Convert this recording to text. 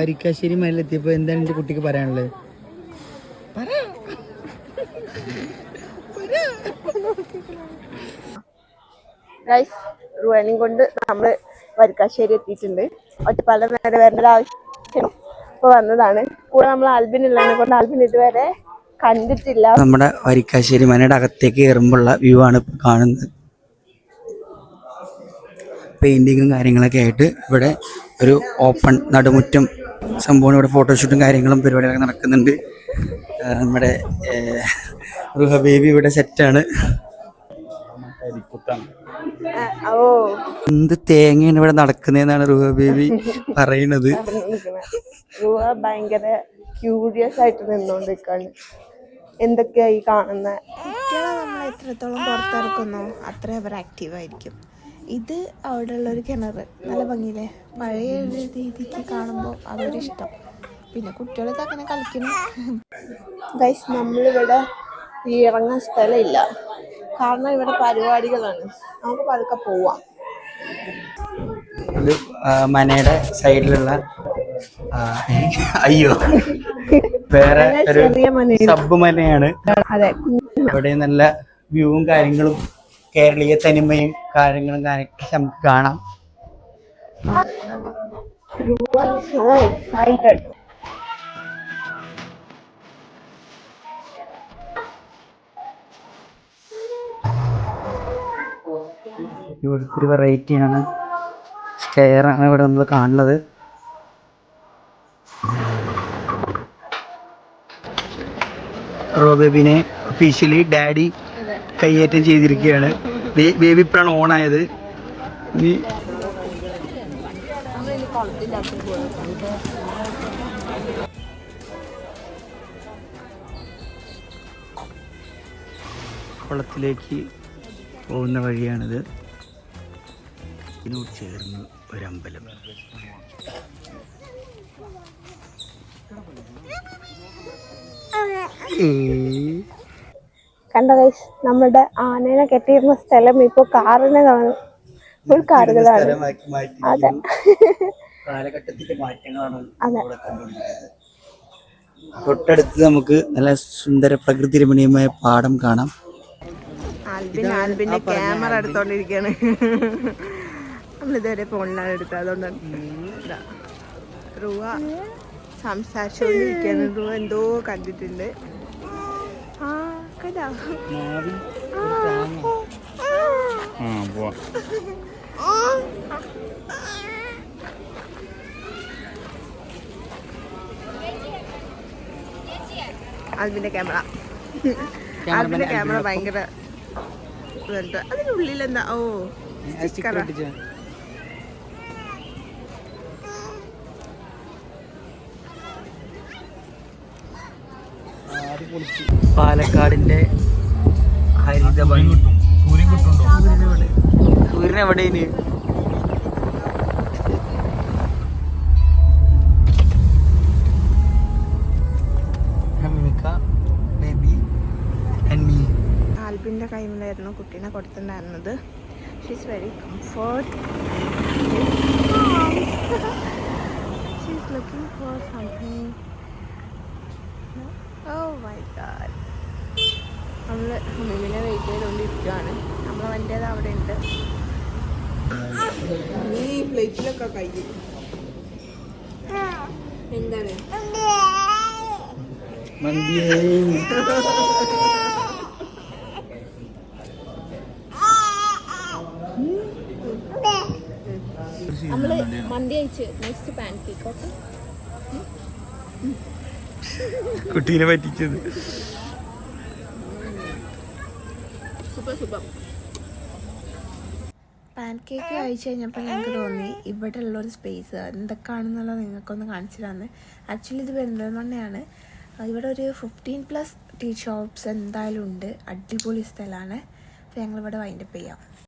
വരിക്കാശ്ശേരി മലയിലെത്തിയപ്പോൾ എന്താണ് എൻ്റെ കുട്ടിക്ക് പറയാനുള്ളത്? റുവാനും കൊണ്ട് നമ്മള് വരിക്കാശ്ശേരി എത്തിയിട്ടുണ്ട്. ഒറ്റപ്പാലം വരെ വരേണ്ട ആവശ്യം ഇപ്പൊ വന്നതാണ്. കൂടെ നമ്മൾ ആൽബിൻ ഉള്ളതിനെ കൊണ്ട് ആൽബിൻ ഇതുവരെ കണ്ടിട്ടില്ല. നമ്മുടെ വരിക്കാശ്ശേരി മനയുടെ അകത്തേക്ക് കയറുമ്പോഴുള്ള വ്യൂ ആണ് കാണുന്നത്. പെയിന്റിങ്ങും കാര്യങ്ങളൊക്കെ ആയിട്ട് ഇവിടെ ഒരു ഓപ്പൺ നടുമുറ്റം സംഭവം. ഇവിടെ ഫോട്ടോഷൂട്ടും കാര്യങ്ങളും പരിപാടികളൊക്കെ നടക്കുന്നുണ്ട്. നമ്മുടെ റുഹ ബേബി ഇവിടെ സെറ്റാണ്. എന്ത് തേങ്ങയാണ് ഇവിടെ നടക്കുന്നതെന്നാണ് റുഹ ബേബി പറയുന്നത്. റുഹ ഭയങ്കര ക്യൂരിയസ് ആയിട്ട് നിന്നോണ്ടിരിക്കാണ്. എന്തൊക്കെയാ ഈ കാണുന്ന കുട്ടികളെ നമ്മൾ എത്രത്തോളം പുറത്തിറക്കുന്നോ അത്രയും അവർ ആക്റ്റീവായിരിക്കും. ഇത് അവിടെ ഉള്ളൊരു കിണർ നല്ല ഭംഗിയില്ലേ, പഴയ ഒരു രീതിക്ക് കാണുമ്പോൾ അതൊരിഷ്ടം. പിന്നെ കുട്ടികളൊക്കെ അങ്ങനെ കളിക്കണം. ഗൈസ്, നമ്മളിവിടെ ഈ ഇറങ്ങാൻ സ്ഥലമില്ല, കാരണം ഇവിടെ പരിപാടികളാണ്. നമുക്ക് പതുക്കെ പോവാം. ഇത് മനയുടെ സൈഡിലുള്ള അയ്യോ വേറെ ഒരു സബ് മനയാണ്. ഇവിടെ നല്ല വ്യൂവും കാര്യങ്ങളും കേരളീയ തനിമയും കാര്യങ്ങളും നമുക്ക് കാണാം. ഇവിടുത്തെ ഒരു വെറൈറ്റിയാണ് സ്റ്റെയറാണ് ഇവിടെ നമ്മൾ കാണുന്നത്. ബേബിനെ ഒഫീഷ്യലി ഡാഡി കയ്യേറ്റം ചെയ്തിരിക്കുകയാണ്. ബേബി ഇപ്പോഴാണ് ഓണായത്. ഇനി കുളത്തിലേക്ക് പോകുന്ന വഴിയാണിത്. ഇതിനോട് ചേർന്ന് ഒരമ്പലം. കണ്ട ഗൈസ്, നമ്മുടെ ആനേനെ കെട്ടിയിരുന്ന സ്ഥലം ഇപ്പൊ കാറിനെ കാണും. ഫുൾ കാറുകളാണ്. അതെ, കാലഘട്ടത്തിന്റെ മാറ്റങ്ങളാണ്. തൊട്ടടുത്ത് നമുക്ക് നല്ല സുന്ദര പ്രകൃതി രമണീയമായ പാടം കാണാം. ആൽബിന്റെ ക്യാമറ എടുത്തോണ്ടിരിക്കാണ്. നമ്മളിതുവരെ ഫോണിലാണ് എടുത്തത്, അതുകൊണ്ടാണ്. റുവ സംസാരിച്ചോണ്ടിരിക്കാണ്. റുവ എന്തോ കണ്ടിട്ടുണ്ട്. ആൽബിന്റെ ക്യാമറ ഭയങ്കര അതിനുള്ളിൽ എന്താ? ഓ, പാലക്കാടിന്റെ ഹരിത സൂര്യൻ എവിടെയാണ്? ആൽബിന്റെ കൈമിലായിരുന്നു കുട്ടീനെ കൊടുത്തിട്ടുണ്ടായിരുന്നത്. She's very comfort. She's looking for something. Oh my God. നമ്മൾ ഹമീമിനെ വെയിറ്റ് ചെയ്തുകൊണ്ടിരിക്കുകയാണ്. നമ്മളെ വണ്ടിയത് അവിടെ ഉണ്ട്. ഈ പ്ലേറ്റിലൊക്കെ കഴിയും. എന്താണ് നമ്മള് മന്തി അയച്ച് നെക്സ്റ്റ് പാൻ കേക്ക്. ഓക്കെ, കുട്ടീനെ പറ്റിച്ചത്. Super super. പാൻ കേക്ക് കഴിച്ച് കഴിഞ്ഞപ്പോൾ ഞങ്ങൾക്ക് തോന്നി ഇവിടെ ഉള്ളൊരു സ്പേസ് എന്തൊക്കെയാണെന്നുള്ളത് നിങ്ങൾക്കൊന്ന് കാണിച്ചു തന്ന്. ആക്ച്വലി ഇത് പെരിന്തൽമണ്ണയാണ്. ഇവിടെ ഒരു 15+ ടീ ഷോപ്സ് എന്തായാലും ഉണ്ട്. അടിപൊളി സ്ഥലമാണ്. അപ്പോൾ ഞങ്ങളിവിടെ വൈൻഡപ്പ് ചെയ്യാം.